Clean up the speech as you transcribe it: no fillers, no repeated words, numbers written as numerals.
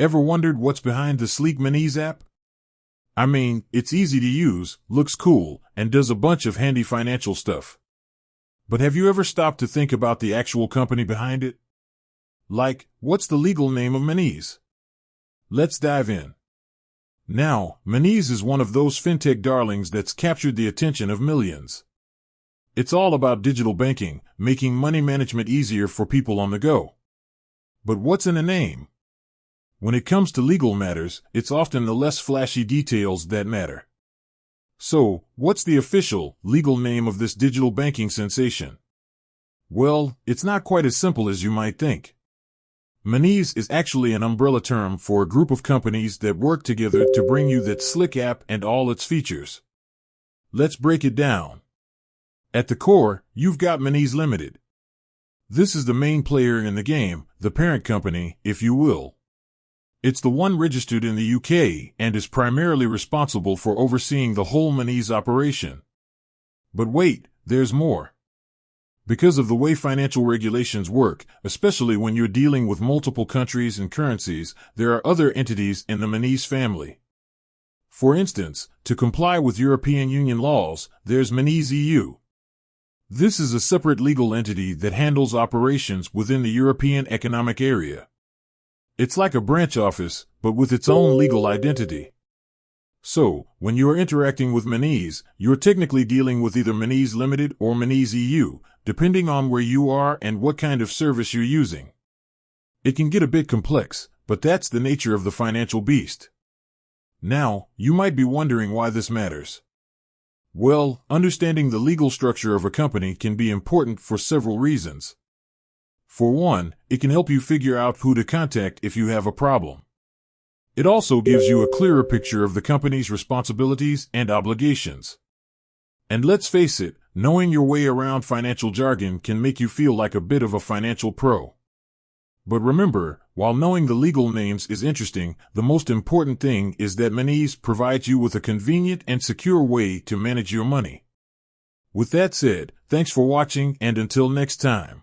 Ever wondered what's behind the sleek Monese app? I mean, it's easy to use, looks cool, and does a bunch of handy financial stuff. But have you ever stopped to think about the actual company behind it? Like, what's the legal name of Monese? Let's dive in. Now, Monese is one of those fintech darlings that's captured the attention of millions. It's all about digital banking, making money management easier for people on the go. But what's in a name? When it comes to legal matters, it's often the less flashy details that matter. So, what's the official, legal name of this digital banking sensation? Well, it's not quite as simple as you might think. Monese is actually an umbrella term for a group of companies that work together to bring you that slick app and all its features. Let's break it down. At the core, you've got Monese Limited. This is the main player in the game, the parent company, if you will. It's the one registered in the UK and is primarily responsible for overseeing the whole Monese operation. But wait, there's more. Because of the way financial regulations work, especially when you're dealing with multiple countries and currencies, there are other entities in the Monese family. For instance, to comply with European Union laws, there's Monese EU. This is a separate legal entity that handles operations within the European Economic Area. It's like a branch office, but with its own legal identity. So, when you're interacting with Monese, you're technically dealing with either Monese Limited or Monese EU, depending on where you are and what kind of service you're using. It can get a bit complex, but that's the nature of the financial beast. Now, you might be wondering why this matters. Well, understanding the legal structure of a company can be important for several reasons. For one, it can help you figure out who to contact if you have a problem. It also gives you a clearer picture of the company's responsibilities and obligations. And let's face it, knowing your way around financial jargon can make you feel like a bit of a financial pro. But remember, while knowing the legal names is interesting, the most important thing is that Monese provides you with a convenient and secure way to manage your money. With that said, thanks for watching, and until next time.